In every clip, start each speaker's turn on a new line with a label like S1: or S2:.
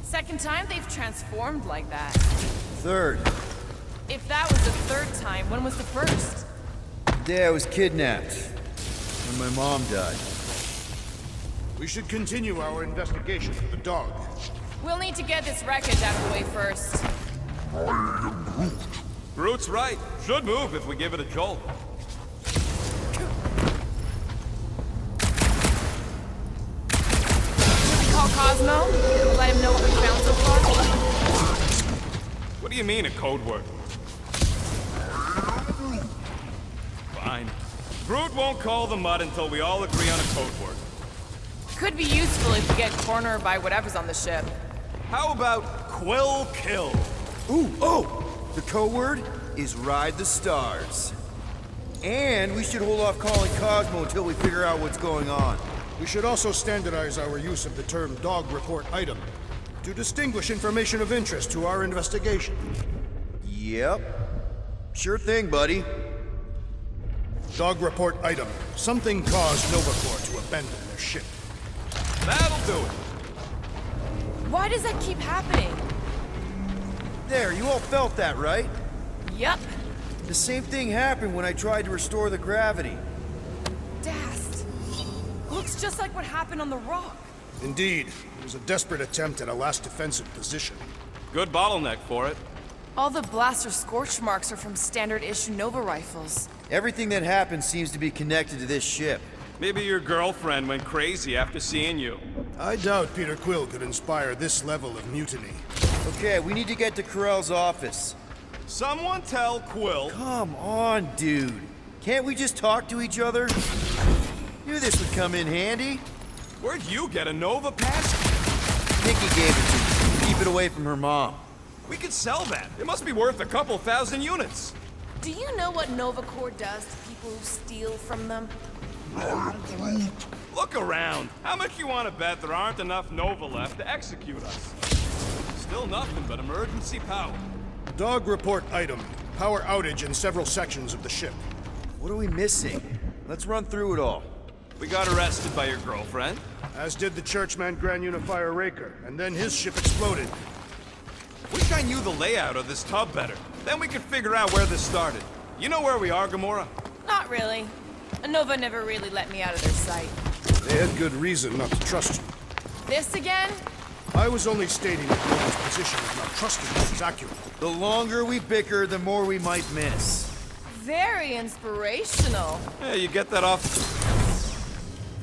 S1: Second time they've transformed like that.
S2: Third.
S1: If that was the third time, when was the first?
S2: The day I was kidnapped. When my mom died.
S3: We should continue our investigation of the dog.
S1: We'll need to get this wreckage out of the way first.
S4: Groot's right. Should move if we give it a jolt.
S1: Should we call Cosmo? Let him know what we found so far?
S4: What do you mean, a code word? Fine. Groot won't call the mud until we all agree on a code word.
S1: Could be useful if we get cornered by whatever's on the ship.
S4: How about Quill Kill?
S2: Ooh, oh! The code word is Ride the Stars. And we should hold off calling Cosmo until we figure out what's going on.
S3: We should also standardize our use of the term dog report item to distinguish information of interest to our investigation.
S2: Yep. Sure thing, buddy.
S3: Dog report item. Something caused Novacore to abandon their ship.
S4: That'll do it.
S1: Why does that keep happening?
S2: There, you all felt that, right?
S1: Yup.
S2: The same thing happened when I tried to restore the gravity.
S1: Dast. Looks just like what happened on the rock.
S3: Indeed, it was a desperate attempt at a last defensive position.
S4: Good bottleneck for it.
S1: All the blaster scorch marks are from standard issue Nova rifles.
S2: Everything that happened seems to be connected to this ship.
S4: Maybe your girlfriend went crazy after seeing you.
S3: I doubt Peter Quill could inspire this level of mutiny.
S2: Okay, we need to get to Carell's office.
S4: Someone tell Quill.
S2: Come on, dude. Can't we just talk to each other? Knew this would come in handy.
S4: Where'd you get a Nova pass?
S2: Nikki gave it to me. Keep it away from her mom.
S4: We could sell that. It must be worth a couple thousand units.
S1: Do you know what Novacore does to people who steal from them?
S4: Look around. How much you want to bet there aren't enough Nova left to execute us? Still nothing but emergency power.
S3: Dog report item. Power outage in several sections of the ship.
S2: What are we missing? Let's run through it all.
S4: We got arrested by your girlfriend.
S3: As did the Churchman Grand Unifier Raker, and then his ship exploded.
S4: Wish I knew the layout of this tub better. Then we could figure out where this started. You know where we are, Gamora?
S1: Not really. Nova never really let me out of their sight.
S3: They had good reason not to trust you.
S1: This again?
S3: I was only stating that Nova's position is not trustworthy is accurate.
S2: The longer we bicker, the more we might miss.
S1: Very inspirational.
S4: Yeah, you get that off.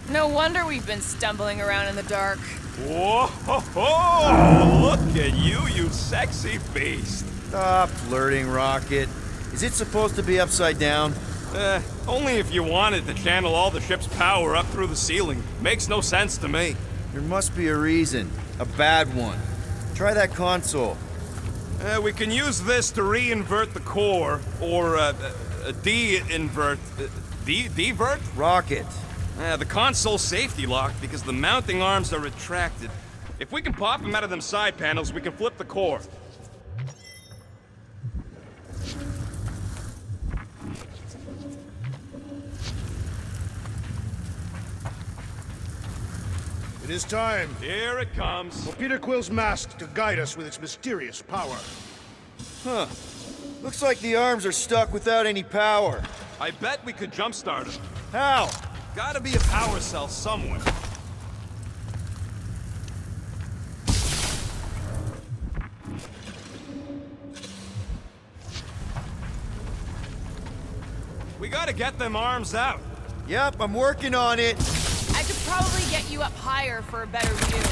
S1: No wonder we've been stumbling around in the dark.
S4: Whoa! Ho, ho! Look at you, you sexy beast.
S2: Stop flirting, Rocket. Is it supposed to be upside down?
S4: Only if you wanted to channel all the ship's power up through the ceiling. Makes no sense to me.
S2: There must be a reason. A bad one. Try that console.
S4: We can use this to re-invert the core, or de-invert... Divert?
S2: Rocket.
S4: The console's safety locked because the mounting arms are retracted. If we can pop them out of them side panels, we can flip the core.
S3: It is time
S4: Here it comes.
S3: for Peter Quill's mask to guide us with its mysterious power.
S2: Huh. Looks like the arms are stuck without any power.
S4: I bet we could jumpstart them.
S2: How?
S4: Gotta be a power cell somewhere. We gotta get them arms out.
S2: Yep, I'm working on it.
S1: I could probably get you up higher for a better view.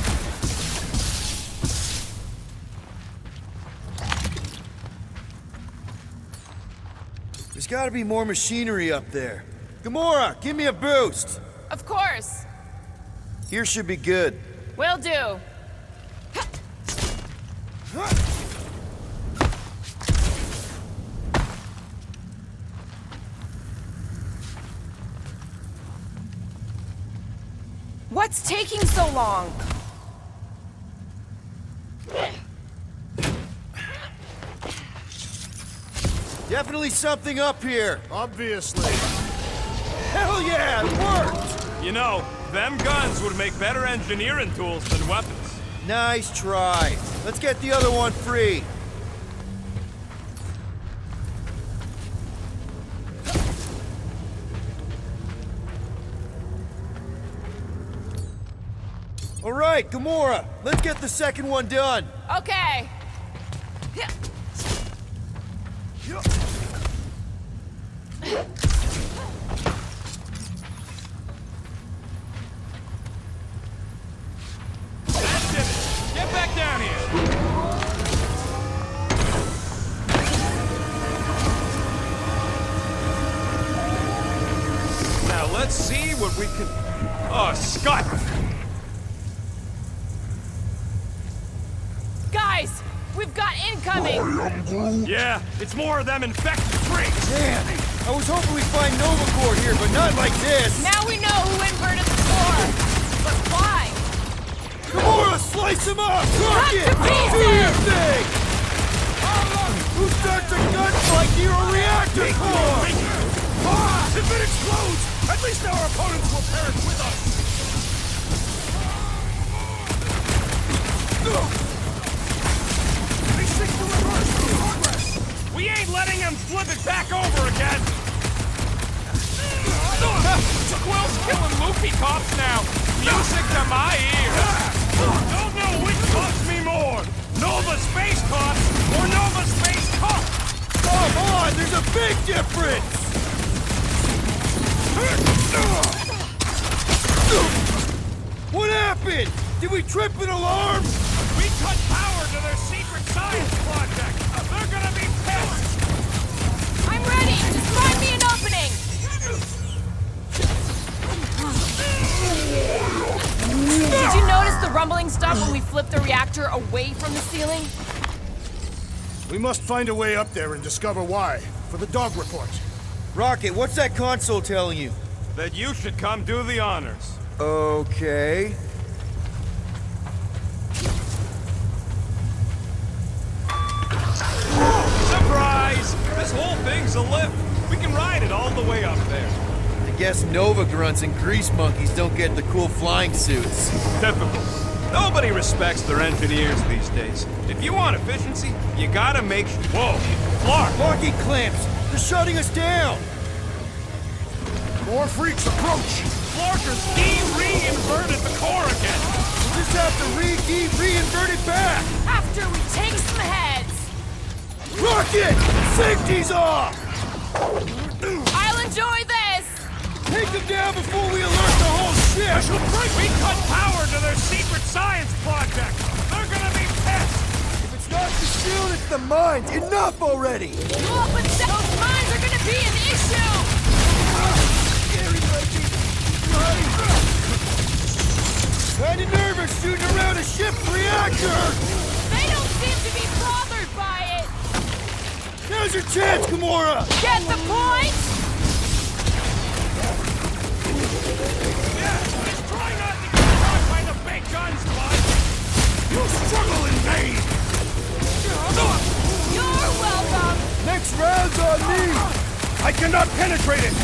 S2: There's gotta be more machinery up there. Gamora, give me a boost.
S1: Of course.
S2: Here should be good.
S1: Will do. What's taking so long?
S2: Definitely something up here.
S3: Obviously.
S2: Hell yeah, it worked!
S4: You know, them guns would make better engineering tools than weapons.
S2: Nice try. Let's get the other one free. All right, Gamora, let's get the second one done.
S1: Okay.
S4: That did it! Get back down here! Now let's see what we can... Oh, Scott!
S1: Guys, we've got incoming.
S4: Yeah, it's more of them infected freaks!
S2: Damn, I was hoping we'd find Nova Corps here, but not like this.
S1: Now we know who inverted the core. But why?
S2: Gamora, slice him up! Cook
S1: Cut
S2: it!
S1: to pieces!
S2: Do your thing! Who starts a gunfight near a reactor core?
S4: If it explodes, at least our opponents will perish with us! They seek to reverse progress! We ain't letting them flip it back over again! Will's killing Luffy cops now! Music to my ears! Don't know which bugs me more! Nova Space Cops or Nova Space Cops!
S2: Come on, there's a big difference! What happened? Did we trip an alarm?
S4: We cut power to their secret science project! They're gonna be pissed!
S1: I'm ready. Just find me an opening. Did you notice the rumbling stuff when we flipped the reactor away from the ceiling?
S3: We must find a way up there and discover why, for the dog report.
S2: Rocket, what's that console telling you?
S4: That you should come do the honors.
S2: Okay.
S4: Surprise! This whole thing's a lift. We can ride it all the way up there.
S2: I guess Nova grunts and grease monkeys don't get the cool flying suits.
S4: Typical. Nobody respects their engineers these days. If you want efficiency, you gotta make Whoa! Clark!
S2: Locking clamps! They're shutting us down!
S3: More freaks approach!
S4: Clarker's re-inverted the core again!
S2: We'll just have to re-invert it back!
S1: After we take some heads.
S2: Rocket! Safety's off!
S1: I'll enjoy this.
S2: Take them down before we alert the whole ship!
S4: We cut power to their secret science project! They're gonna be pissed!
S2: If it's not the shield, it's the mines! Enough already!
S1: Oh, but those mines are gonna be an issue.
S2: Kinda nervous shooting around a ship's reactor!
S1: They don't seem to be bothered by it.
S2: Now's your chance, Gamora!
S1: Get the point?
S4: Yeah, just try not to get caught by the big guns, bud! You'll struggle in vain!
S1: You're welcome.
S2: Next round's on me!
S4: I cannot penetrate it!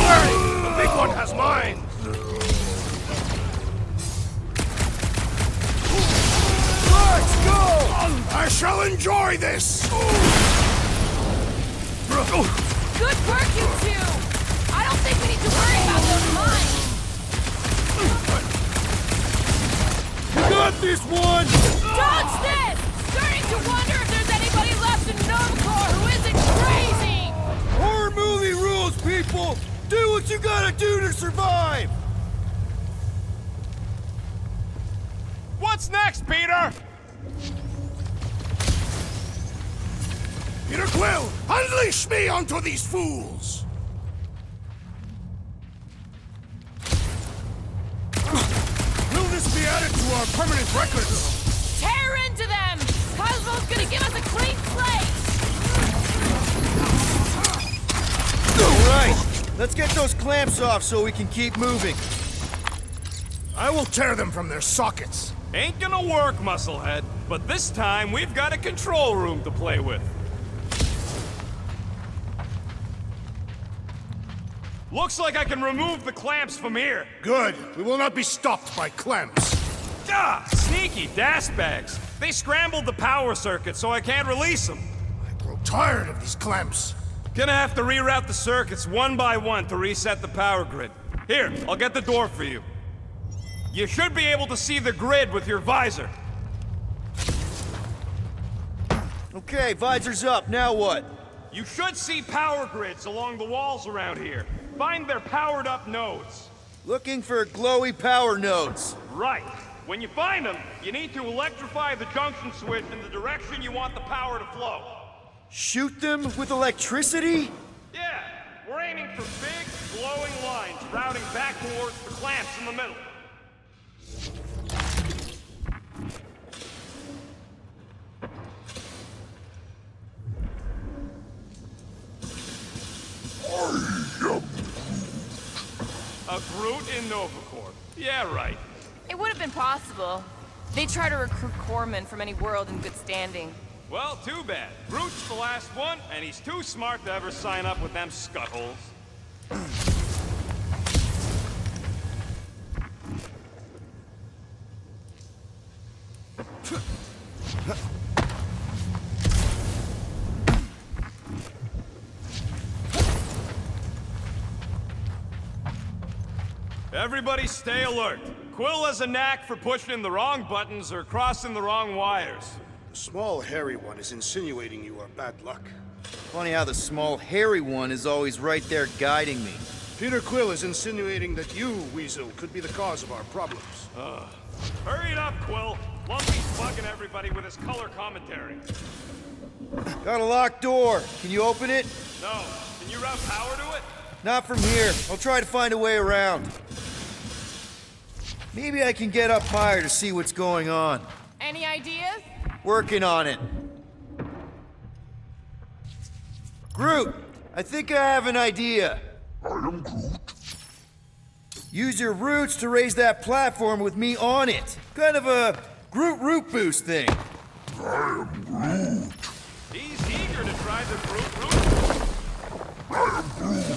S4: The big one has mine!
S2: Let's go!
S3: I shall enjoy this!
S1: Good work, you two. I don't think we need to worry about those mines.
S2: You got this one!
S1: Dodge this! Starting to wonder if there's anybody left in Nova Corps who isn't crazy.
S2: Horror movie rules, people! Do what you gotta do to survive!
S4: What's next, Peter?
S3: Peter Quill, unleash me onto these fools! Will this be added to our permanent records?
S1: Tear into them. Cosmo's gonna give us a clean slate.
S2: All right, let's get those clamps off so we can keep moving.
S3: I will tear them from their sockets.
S4: Ain't gonna work, Musclehead. But this time, we've got a control room to play with. Looks like I can remove the clamps from here.
S3: Good. We will not be stopped by clamps.
S4: Ah, sneaky bags. They scrambled the power circuit, so I can't release them.
S3: I grow tired of these clamps.
S4: Gonna have to reroute the circuits one by one to reset the power grid. Here, I'll get the door for you. You should be able to see the grid with your visor.
S2: Okay, visor's up. Now what?
S4: You should see power grids along the walls around here. Find their powered up nodes.
S2: Looking for glowy power nodes.
S4: Right. When you find them, you need to electrify the junction switch in the direction you want the power to flow.
S2: Shoot them with electricity?
S4: Yeah, we're aiming for big, glowing lines routing back towards the clamps in the middle. A Groot in Novacorp. Yeah, right.
S1: It would have been possible. They try to recruit corpsmen from any world in good standing.
S4: Well, too bad. Groot's the last one, and he's too smart to ever sign up with them scuttholes. Everybody stay alert. Quill has a knack for pushing the wrong buttons or crossing the wrong wires.
S3: The small, hairy one is insinuating you are bad luck.
S2: Funny how the small, hairy one is always right there guiding me.
S3: Peter Quill is insinuating that you, Weasel, could be the cause of our problems.
S4: Hurry it up, Quill. Lumpy's bugging everybody with his color commentary.
S2: Got a locked door. Can you open it?
S4: No. Can you route power to it?
S2: Not from here. I'll try to find a way around. Maybe I can get up higher to see what's going on.
S1: Any ideas?
S2: Working on it. Groot, I think I have an idea.
S5: I am Groot.
S2: Use your roots to raise that platform with me on it. Kind of a Groot root boost thing.
S5: I am Groot.
S4: He's eager to try the Groot root.
S5: I am Groot.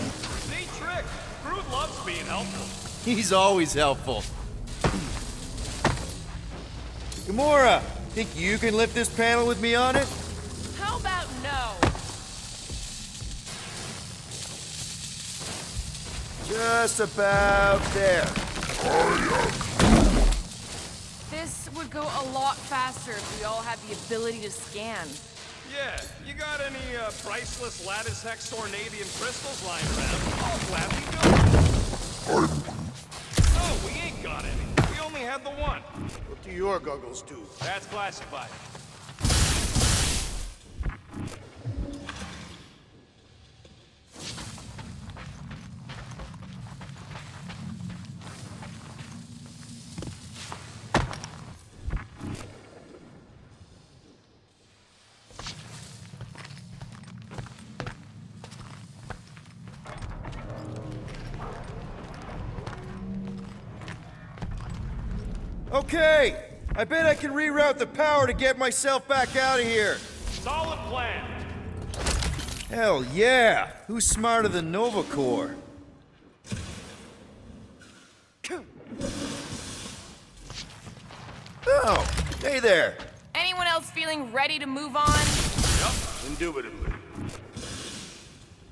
S4: Neat trick. Groot loves being helpful.
S2: He's always helpful. Gamora, think you can lift this panel with me on it?
S1: How about no?
S2: Just about there.
S1: This would go a lot faster if we all had the ability to scan.
S4: Yeah, you got any priceless lattice hex ornadium crystals lying around? I'll gladly do it. Oh, we ain't got any. We only had the one.
S3: What do your goggles do?
S4: That's classified.
S2: Okay, I bet I can reroute the power to get myself back out of here.
S4: Solid plan.
S2: Hell yeah! Who's smarter than Nova Corps? Oh, hey there.
S1: Anyone else feeling ready to move on?
S3: Indubitably.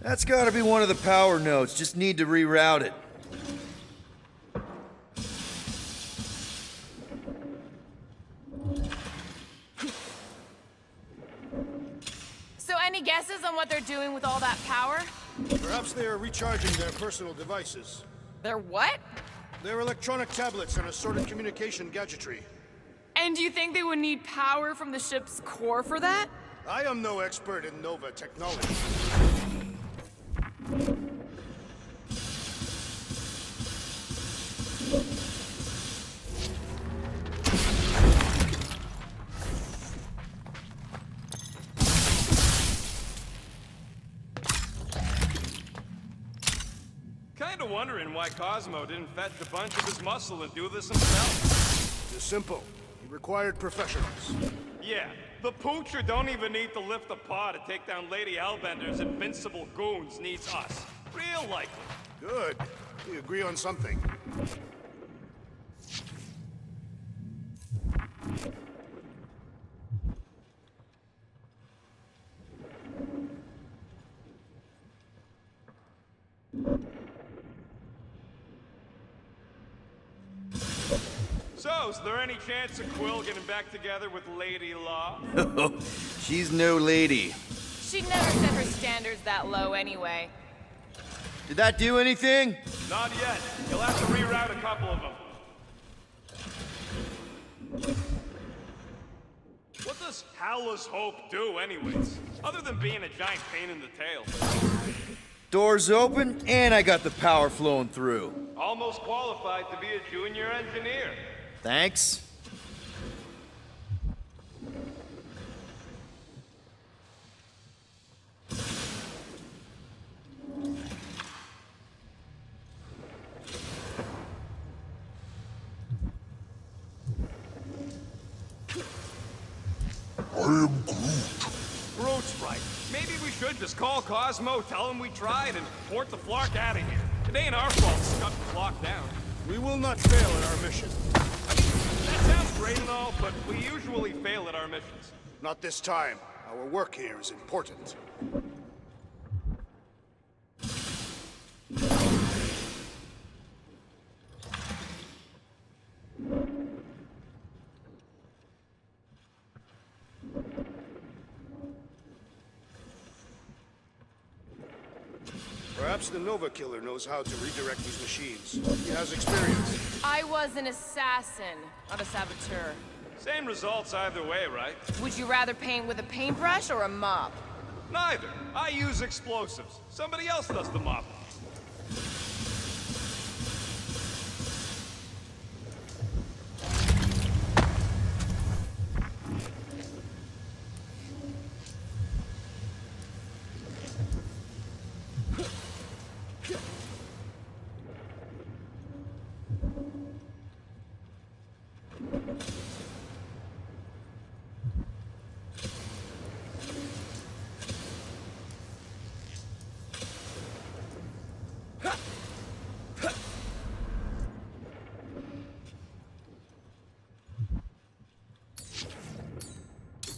S2: That's gotta be one of the power nodes, just need to reroute it.
S1: So any guesses on what they're doing with all that power?
S3: Perhaps they are recharging their personal devices.
S1: They're what?
S3: Their electronic tablets and assorted communication gadgetry.
S1: And do you think they would need power from the ship's core for that?
S3: I am no expert in Nova technology.
S4: Kinda wondering why Cosmo didn't fetch a bunch of his muscle and do this himself.
S3: It's simple. He required professionals.
S4: Yeah, the poocher don't even need to lift a paw to take down Lady Hellbender's invincible goons needs us. Real likely.
S3: Good. We agree on something.
S4: So, is there any chance of Quill getting back together with Lady Law?
S2: She's no lady.
S1: She'd never set her standards that low anyway.
S2: Did that do anything?
S4: Not yet. You'll have to reroute a couple of them. What does Howler's Hope do anyways? Other than being a giant pain in the tail.
S2: Doors open, and I got the power flowing through.
S4: Almost qualified to be a junior engineer.
S2: Thanks.
S5: I am Groot.
S4: Groot's right. Maybe we should just call Cosmo, tell him we tried, and port the Flark out of here. It ain't our fault to shut the clock down.
S3: We will not fail at our mission.
S4: I mean, that sounds great and all, but we usually fail at our missions.
S3: Not this time. Our work here is important. Perhaps the Nova Killer knows how to redirect these machines. He has experience.
S1: I was an assassin, not a saboteur.
S4: Same results either way, right?
S1: Would you rather paint with a paintbrush or a mop?
S4: Neither. I use explosives. Somebody else does the mopping.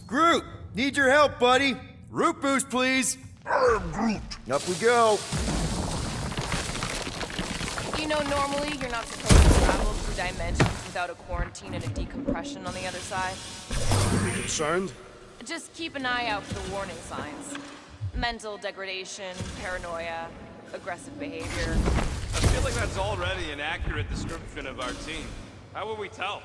S2: Groot, need your help, buddy. Root boost, please.
S5: I am Groot.
S2: Up we go.
S1: You know, normally you're not supposed to travel through dimensions without a quarantine and a decompression on the other side.
S3: Are you concerned?
S1: Just keep an eye out for the warning signs. Mental degradation, paranoia, aggressive behavior.
S4: I feel like that's already an accurate description of our team. How will we tell?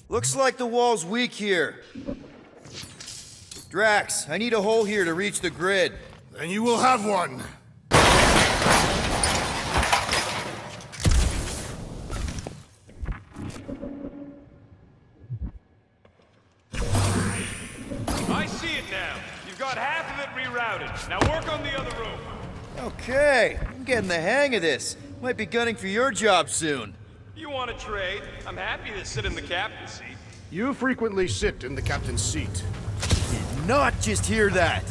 S2: Looks like the wall's weak here. Drax, I need a hole here to reach the grid.
S3: Then you will have one.
S4: I see it now. You've got half of it rerouted. Now work on the other room.
S2: Okay, I'm getting the hang of this. Might be gunning for your job soon.
S4: You want to trade? I'm happy to sit in the captain's seat.
S3: You frequently sit in the captain's seat.
S2: Did not just hear that.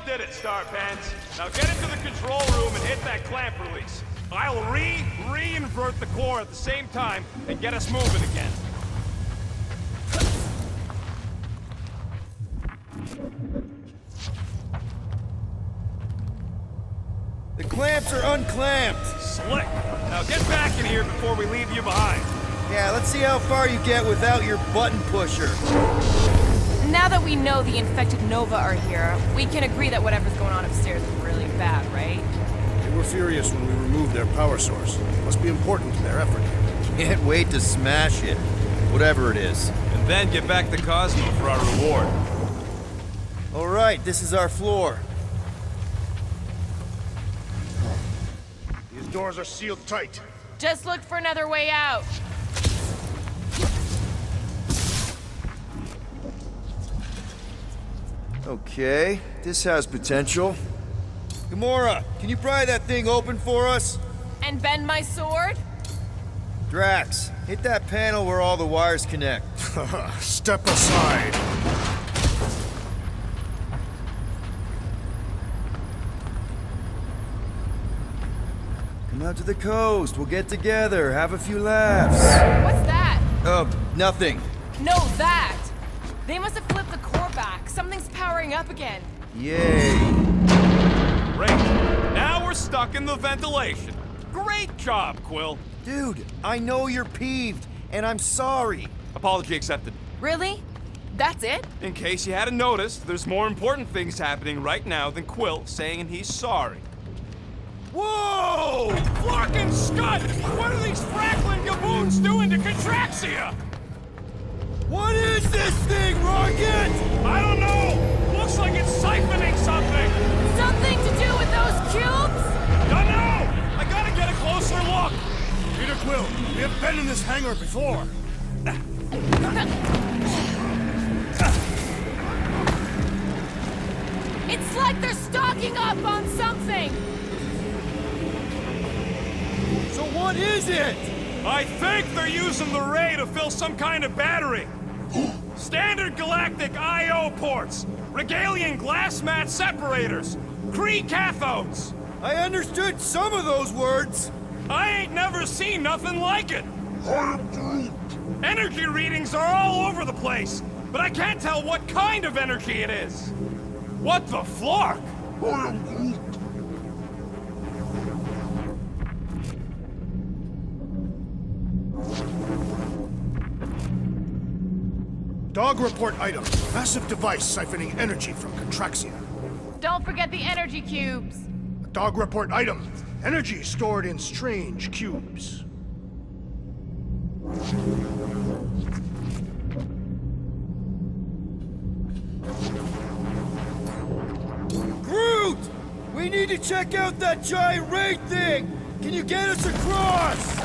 S4: did it, Star Pants. Now get into the control room and hit that clamp release. I'll re-invert the core at the same time and get us moving again.
S2: The clamps are unclamped.
S4: Slick. Now get back in here before we leave you behind.
S2: Yeah, let's see how far you get without your button pusher.
S1: Now that we know the infected Nova are here, we can agree that whatever's going on upstairs is really bad, right?
S3: They were furious when we removed their power source. Must be important to their effort.
S2: Can't wait to smash it. Whatever it is.
S4: And then get back to Cosmo for our reward.
S2: All right, this is our floor.
S3: These doors are sealed tight.
S1: Just look for another way out.
S2: Okay, this has potential. Gamora, can you pry that thing open for us?
S1: And bend my sword?
S2: Drax, hit that panel where all the wires connect.
S3: Step aside.
S2: Come out to the coast, we'll get together, have a few laughs.
S1: What's that?
S2: Nothing.
S1: No, that! They must have flipped the core back. Something's powering up again.
S2: Yay.
S4: Great. Now we're stuck in the ventilation. Great job, Quill.
S2: Dude, I know you're peeved, and I'm sorry.
S4: Apology accepted.
S1: Really? That's it?
S4: In case you hadn't noticed, there's more important things happening right now than Quill saying he's sorry. Whoa! Flarkin' Scud! What are these Franklin gaboons doing to Contraxia?
S2: What is this thing, Rocket?
S4: I don't know! Looks like it's siphoning something!
S1: Something to do with those cubes?
S4: Don't know! I gotta get a closer look!
S3: Peter Quill, we have been in this hangar before.
S1: It's like they're stocking up on something!
S2: So what is it?
S4: I think they're using the ray to fill some kind of battery. Standard galactic I.O. ports, Regalian glass mat separators, Kree cathodes.
S2: I understood some of those words.
S4: I ain't never seen nothing like it.
S5: I am Groot.
S4: Energy readings are all over the place, but I can't tell what kind of energy it is. What the flark?
S5: I am Groot.
S3: Dog report item. Massive device siphoning energy from Contraxia.
S1: Don't forget the energy cubes.
S3: Dog report item. Energy stored in strange cubes.
S2: Groot! We need to check out that giant ray thing! Can you get us across?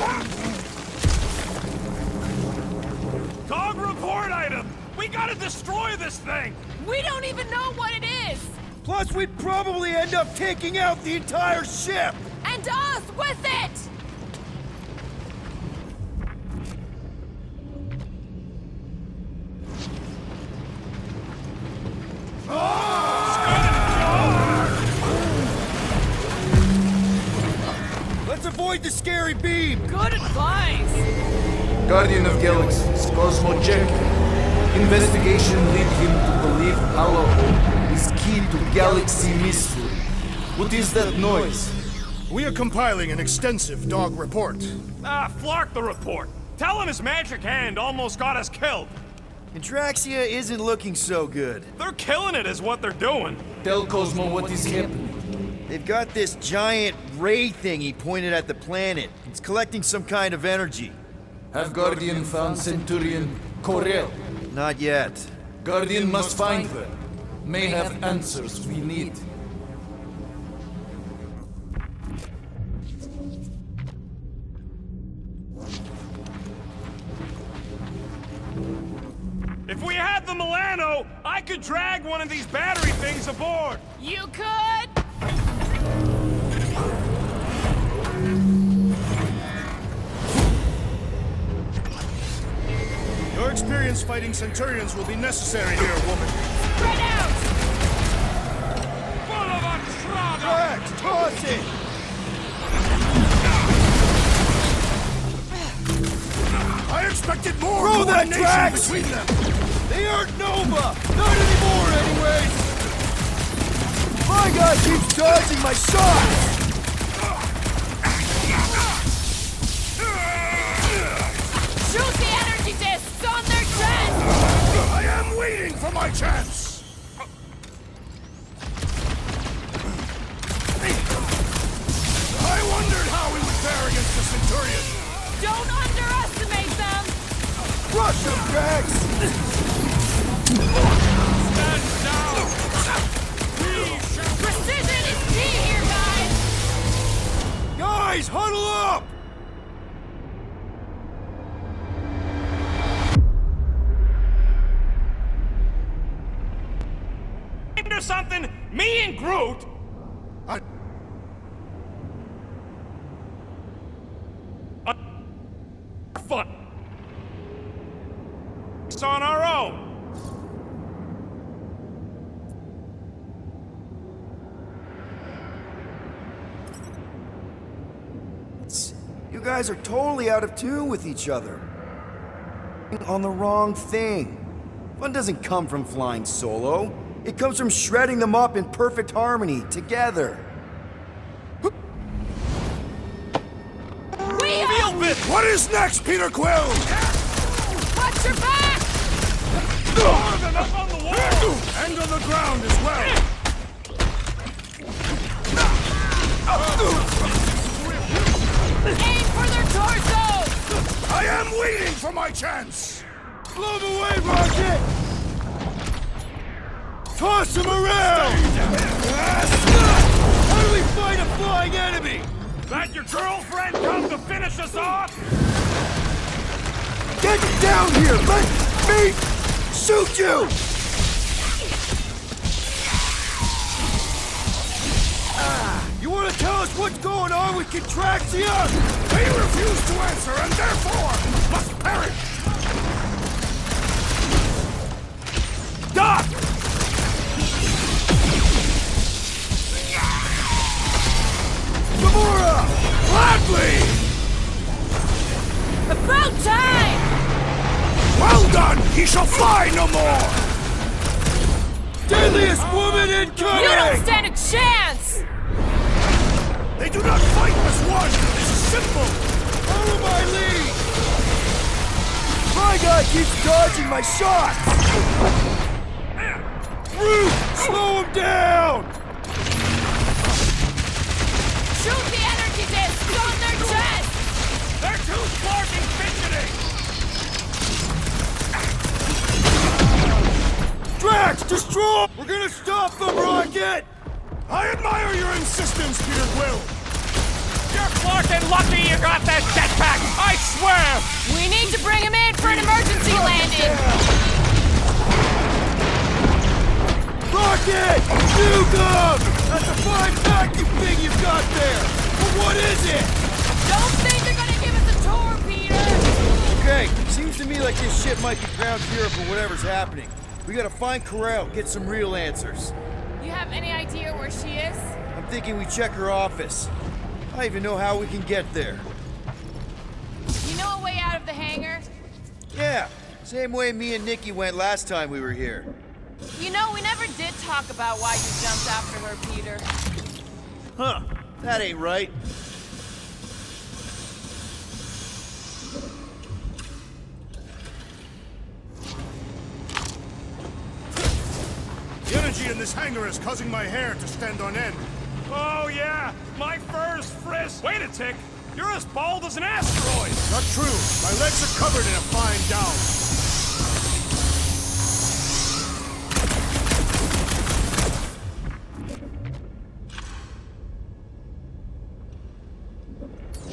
S4: Dog report item! We gotta destroy this thing!
S1: We don't even know what it is!
S2: Plus, we'd probably end up taking out the entire ship!
S1: And us with it!
S2: Let's avoid the scary beam!
S1: Good advice!
S6: Guardian of Galaxies, Cosmo check. Investigation lead him to believe Hollow is key to galaxy mystery. What is that noise?
S3: We are compiling an extensive dog report.
S4: Flark the report. Tell him his magic hand almost got us killed.
S2: Contraxia isn't looking so good.
S4: They're killing it is what they're doing.
S6: Tell Cosmo what is happening.
S2: They've got this giant ray thingy pointed at the planet. It's collecting some kind of energy.
S6: Have Guardian found Centurion Corel?
S2: Not yet.
S6: Guardian must find her. May have answers we need.
S4: If we had the Milano, I could drag one of these battery things aboard.
S1: You could!
S3: Your experience fighting Centurions will be necessary here, woman.
S1: Spread out!
S2: Drax, toss it!
S3: I expected more
S2: Throw that,
S3: coordination
S2: Drax!
S3: between them!
S2: They aren't Nova! Not anymore, anyways! My guy keeps dodging my shots!
S1: Shoot the energy discs on their chest!
S3: I am waiting for my chance! I wondered how we would fare against the Centurion!
S1: Don't underestimate them!
S2: Crush him, Drax!
S4: Stand down!
S1: Precision is key here, guys!
S2: Guys, huddle up!
S4: Into something? Me and Groot? Fun. It's on our own.
S2: You guys are totally out of tune with each other. On the wrong thing. Fun doesn't come from flying solo. It comes from shredding them up in perfect harmony, together.
S3: What is next, Peter Quill?
S1: Watch your back!
S4: More than up on the wall!
S3: And on the ground as well!
S1: Aim for their torsos!
S3: I am waiting for my chance!
S2: Blow them away, Rocket! Toss him around! How do we fight a flying enemy?
S4: That your girlfriend come to finish us off?
S2: Get down here! Let me shoot you! You want to tell us what's going on with Contraxia?
S3: They refuse to answer and therefore must perish!
S2: Doc! Gamora!
S3: Gladly!
S1: About time!
S3: Well done! He shall fly no more!
S2: Deadliest woman incoming!
S1: You don't stand a chance!
S3: They do not fight as one! This is simple!
S2: Follow my lead! My guy keeps dodging my shots! Root! Slow him down!
S1: Shoot the energy discs on their chest!
S4: They're too smart and fidgety!
S2: Drax, destroy! We're gonna stop them, Rocket!
S3: I admire your insistence, Peter Quill!
S4: You're fucking lucky you got that jetpack! I swear!
S1: We need to bring him in for an emergency landing!
S2: Rocket! Nuke him! That's a fine vacuum thing you've got there! But what is it?
S1: Don't think they're gonna give us a tour, Peter!
S2: Okay, seems to me like this ship might be ground zero for whatever's happening. We gotta find Corral, get some real answers.
S1: You have any idea where she is?
S2: I'm thinking we check her office. I don't even know how we can get there.
S1: You know a way out of the hangar?
S2: Yeah, same way me and Nikki went last time we were here.
S1: You know, we never did talk about why you jumped after her, Peter.
S2: Huh, that ain't right.
S3: The energy in this hangar is causing my hair to stand on end.
S4: Oh yeah, my fur's frizzed. Wait a tick, you're as bald as an asteroid.
S3: Not true. My legs are covered in a fine down.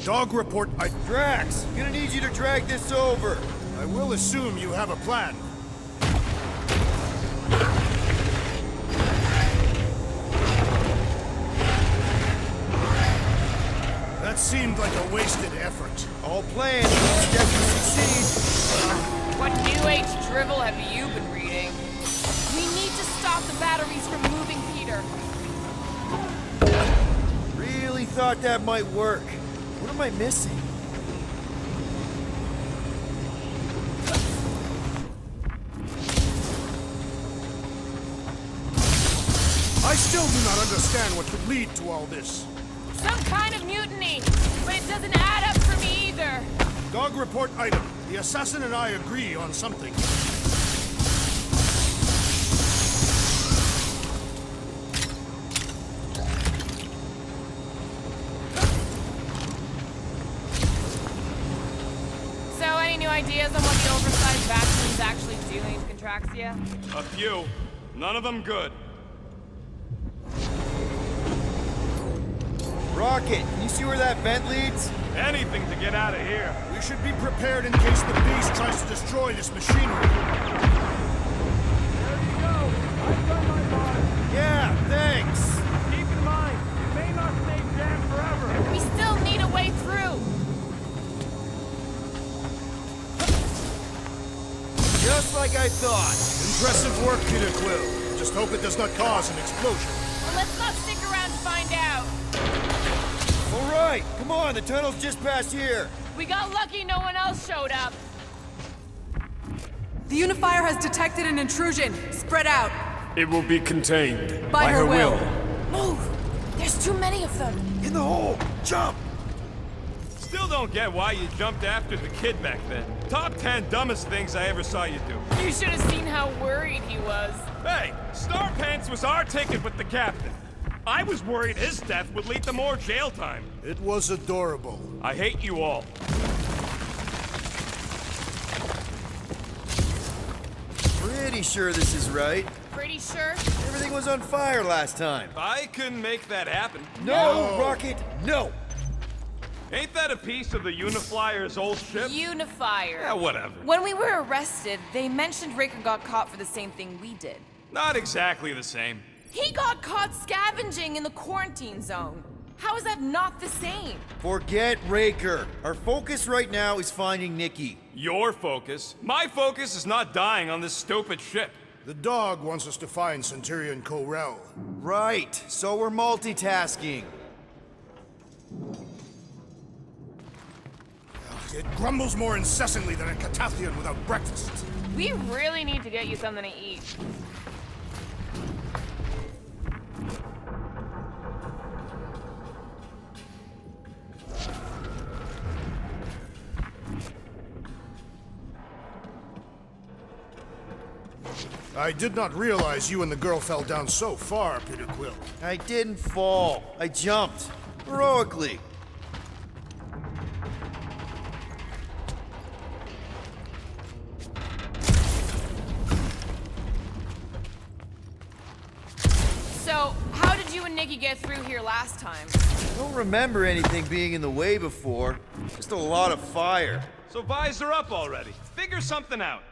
S3: Dog report.
S2: Drax, gonna need you to drag this over.
S3: I will assume you have a plan. That seemed like a wasted effort.
S2: All planned, step to succeed.
S1: What new age drivel have you been reading? We need to stop the batteries from moving, Peter.
S2: really thought that might work. What am I missing?
S3: I still do not understand what could lead to all this.
S1: Some kind of mutiny, but it doesn't add up for me either.
S3: Dog report item. The assassin and I agree on something.
S1: So, any new ideas on what the oversized vacuum's actually doing to Contraxia?
S4: A few. None of them good.
S2: Rocket, can you see where that vent leads?
S4: Anything to get out of here.
S3: We should be prepared in case the beast tries to destroy this machinery.
S4: There you go. I've done my part.
S2: Yeah, thanks.
S4: Keep in mind, it may not stay jammed forever.
S1: We still need a way through.
S2: Just like I thought.
S3: Impressive work, Peter Quill. Just hope it does not cause an explosion.
S1: Well, let's not stick around to find out.
S2: All right, come on, the tunnel's just past here.
S1: We got lucky no one else showed up.
S7: The Unifier has detected an intrusion. Spread out.
S4: It will be contained.
S7: By her will.
S1: Move! There's too many of them.
S2: In the hole, jump!
S4: Still don't get why you jumped after the kid back then. Top 10 dumbest things I ever saw you do.
S1: You should have seen how worried he was.
S4: Hey, Star Pants was our ticket with the captain. I was worried his death would lead to more jail time.
S3: It was adorable.
S4: I hate you all.
S2: Pretty sure this is right.
S1: Pretty sure?
S2: Everything was on fire last time.
S4: I couldn't make that happen.
S2: No, Rocket, no!
S4: Ain't that a piece of the Uniflyer's old ship?
S1: Unifier.
S4: Yeah, whatever.
S1: When we were arrested, they mentioned Raker got caught for the same thing we did.
S4: Not exactly the same.
S1: He got caught scavenging in the quarantine zone. How is that not the same?
S2: Forget Raker. Our focus right now is finding Nikki.
S4: Your focus. My focus is not dying on this stupid ship.
S3: The dog wants us to find Centurion Corel.
S2: Right, so we're multitasking.
S3: It grumbles more incessantly than a Catathian without breakfast.
S1: We really need to get you something to eat.
S3: I did not realize you and the girl fell down so far, Peter Quill.
S2: I didn't fall. I jumped. Heroically.
S1: So, how did you and Nikki get through here last time?
S2: I don't remember anything being in the way before. Just a lot of fire.
S4: So visor up already. Figure something out.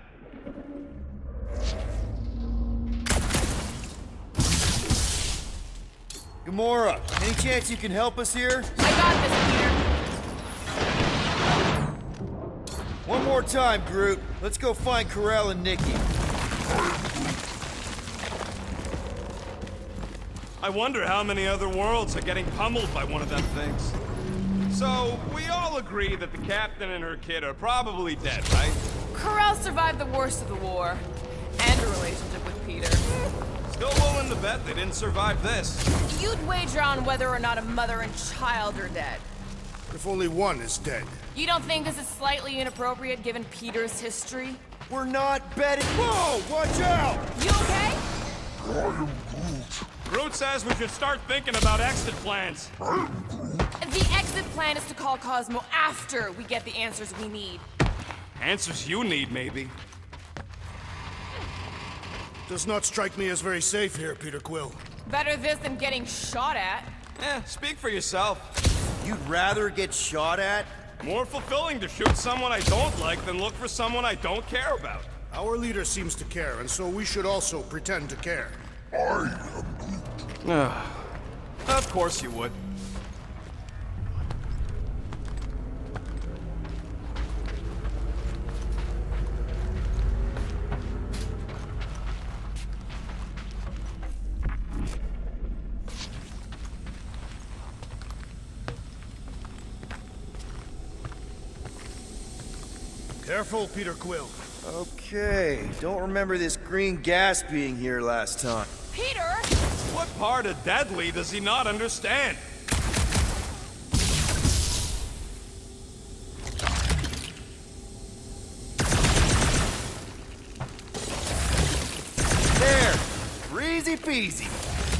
S2: Gamora, any chance you can help us here?
S1: I got this, Peter.
S2: One more time, Groot. Let's go find Corel and Nikki.
S4: I wonder how many other worlds are getting pummeled by one of them things. So, we all agree that the captain and her kid are probably dead, right?
S1: Corel survived the worst of the war. And a relationship with Peter.
S4: Still willing to bet they didn't survive this.
S1: You'd wager on whether or not a mother and child are dead.
S3: If only one is dead.
S1: You don't think this is slightly inappropriate given Peter's history?
S2: We're not betting. Whoa! Watch out!
S1: You okay?
S4: Groot says we should start thinking about exit plans.
S1: The exit plan is to call Cosmo after we get the answers we need.
S4: Answers you need, maybe.
S3: Does not strike me as very safe here, Peter Quill.
S1: Better this than getting shot at.
S4: Speak for yourself.
S2: You'd rather get shot at?
S4: More fulfilling to shoot someone I don't like than look for someone I don't care about.
S3: Our leader seems to care, and so we should also pretend to care.
S4: Of course you would.
S3: Careful, Peter Quill.
S2: Okay, don't remember this green gas being here last time.
S1: Peter!
S4: What part of deadly does he not understand?
S2: There! Easy peasy.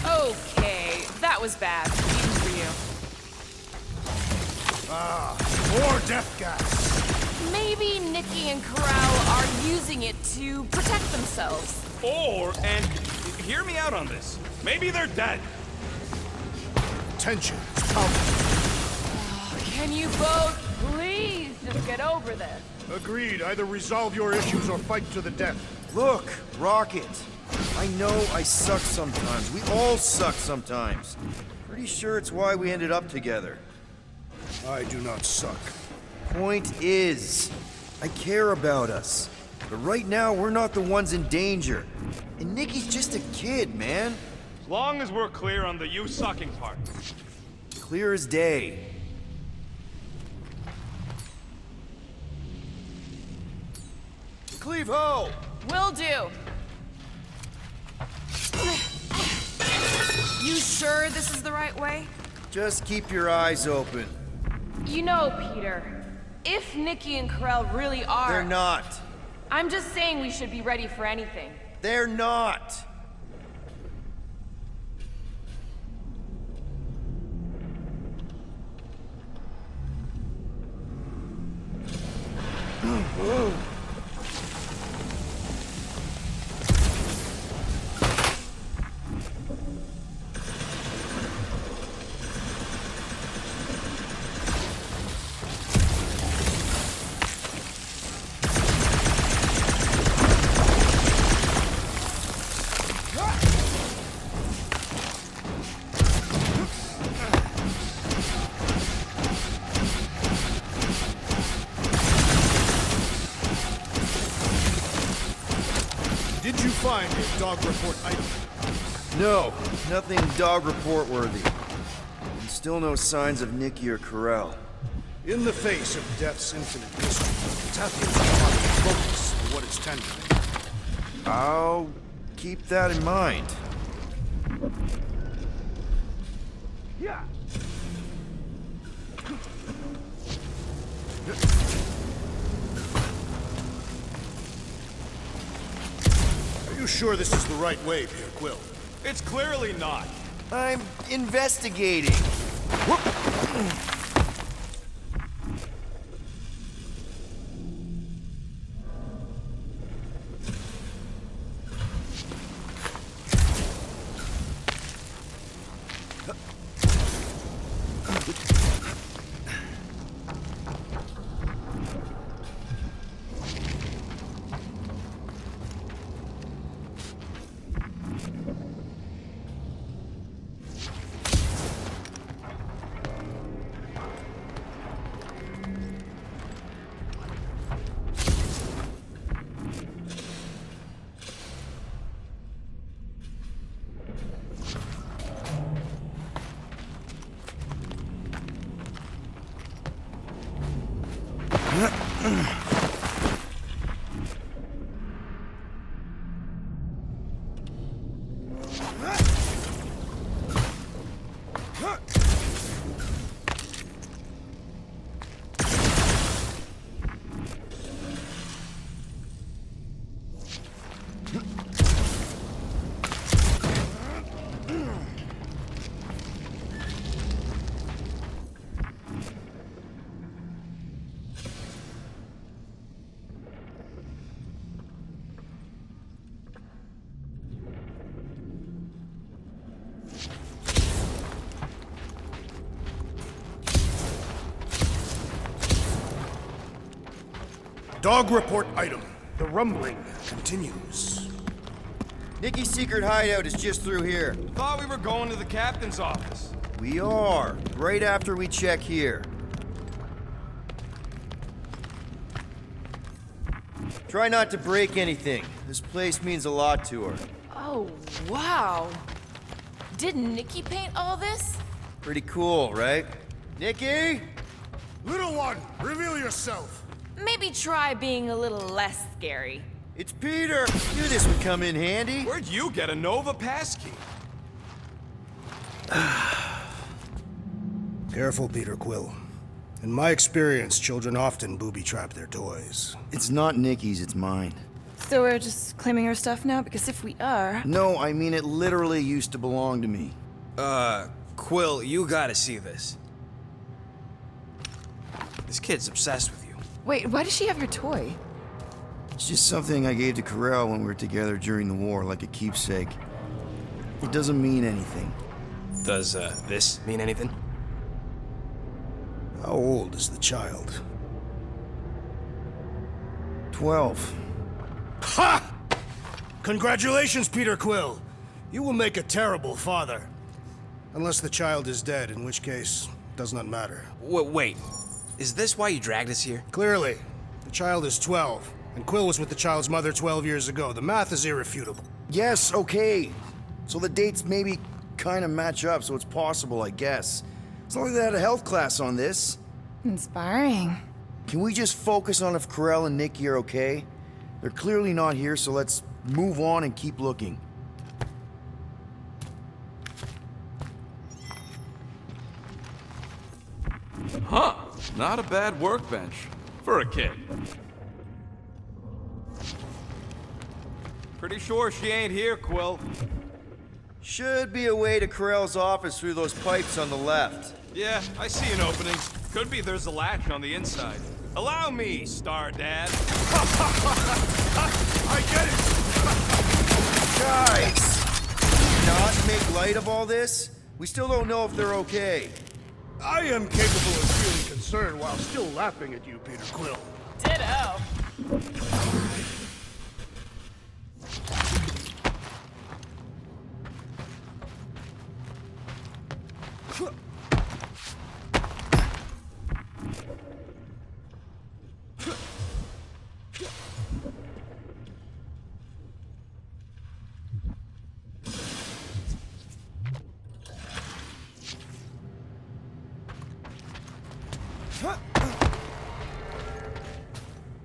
S1: Okay, that was bad. Even for you.
S3: More death gas.
S1: Maybe Nikki and Corral are using it to protect themselves.
S4: And hear me out on this. Maybe they're dead.
S3: Tension is powerful.
S1: Can you both please just get over this?
S3: Agreed. Either resolve your issues or fight to the death.
S2: Look, Rocket. I know I suck sometimes. We all suck sometimes. Pretty sure it's why we ended up together.
S3: I do not suck.
S2: Point is, I care about us. But right now, we're not the ones in danger. And Nikki's just a kid, man.
S4: As long as we're clear on the you sucking part.
S2: Clear as day. Cleave ho!
S1: Will do. You sure this is the right way?
S2: Just keep your eyes open.
S1: You know, Peter, if Nikki and Corral really are...
S2: They're not.
S1: I'm just saying we should be ready for anything.
S2: They're not.
S3: Did you find a dog report item?
S2: No, nothing dog report worthy. And still no signs of Nikki or Corral.
S3: In the face of Death's infinite mystery, Tathian's part of focus for what is tangible.
S2: I'll keep that in mind.
S3: Yeah. Are you sure this is the right way, Peter Quill?
S4: It's clearly not.
S2: I'm investigating.
S3: Dog report item. The rumbling continues.
S2: Nikki's secret hideout is just through here.
S4: Thought we were going to the captain's office.
S2: We are, right after we check here. Try not to break anything. This place means a lot to her.
S1: Oh, wow. Did Nikki paint all this?
S2: Pretty cool, right? Nikki?
S3: Little one, reveal yourself.
S1: Maybe try being a little less scary.
S2: It's Peter! Knew this would come in handy.
S4: Where'd you get a Nova passkey?
S3: Careful, Peter Quill. In my experience, children often booby-trap their toys.
S2: It's not Nikki's, it's mine.
S8: So we're just claiming her stuff now? Because if we are...
S2: No, I mean it literally used to belong to me.
S9: Quill, you gotta see this. This kid's obsessed with you.
S8: Wait, why does she have your toy?
S2: It's just something I gave to Corel when we were together during the war, like a keepsake. It doesn't mean anything.
S9: Does, this mean anything?
S3: How old is the child?
S2: 12.
S3: Ha! Congratulations, Peter Quill! You will make a terrible father. Unless the child is dead, in which case, does not matter.
S9: Wait. Is this why you dragged us here?
S3: Clearly, the child is 12, and Quill was with the child's mother 12 years ago. The math is irrefutable.
S2: Yes, okay. So the dates maybe kind of match up, so it's possible, I guess. It's not like they had a health class on this.
S8: Inspiring.
S2: Can we just focus on if Corel and Nikki are okay? They're clearly not here, so let's move on and keep looking.
S4: Huh. Not a bad workbench. For a kid. Pretty sure she ain't here, Quill.
S2: Should be a way to Corel's office through those pipes on the left.
S4: Yeah, I see an opening. Could be there's a latch on the inside. Allow me, Star Dad. I get it!
S2: Guys! Not make light of all this? We still don't know if they're okay.
S3: I am capable of feeling concerned while still laughing at you, Peter Quill.
S1: Ditto.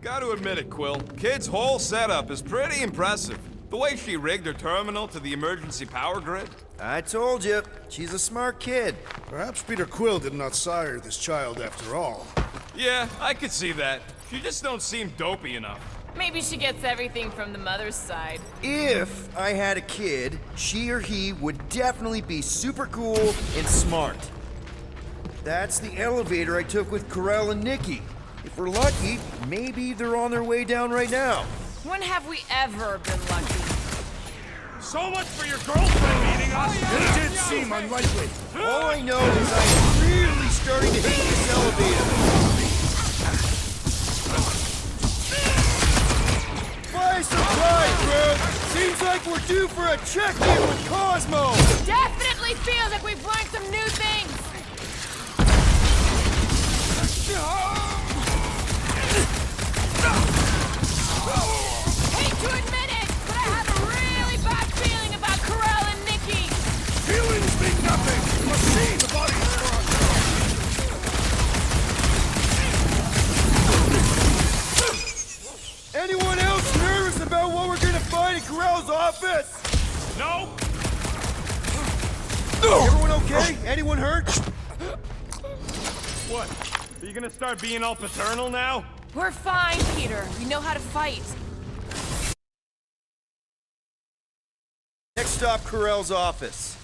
S4: Gotta admit it, Quill. Kid's whole setup is pretty impressive. The way she rigged her terminal to the emergency power grid.
S2: I told you, she's a smart kid.
S3: Perhaps Peter Quill did not sire this child after all.
S4: Yeah, I could see that. She just don't seem dopey enough.
S1: Maybe she gets everything from the mother's side.
S2: If I had a kid, she or he would definitely be super cool and smart. That's the elevator I took with Corel and Nikki. If we're lucky, maybe they're on their way down right now.
S1: When have we ever been lucky?
S4: So much for your girlfriend meeting us!
S3: It did seem unlikely.
S2: All I know is I'm really starting to hate this elevator. By surprise, bro! Seems like we're due for a check-in with Cosmo!
S1: Definitely feels like we've learned some new things! Hate to admit it, but I have a really bad feeling about Corel and Nikki!
S3: Feelings mean nothing! You must see the body for
S2: Anyone else nervous about what we're gonna find in Corel's office?
S4: No?
S2: Everyone okay? Anyone hurt?
S4: What? Are you gonna start being all paternal now?
S1: We're fine, Peter. We know how to fight.
S2: Next stop, Corel's office.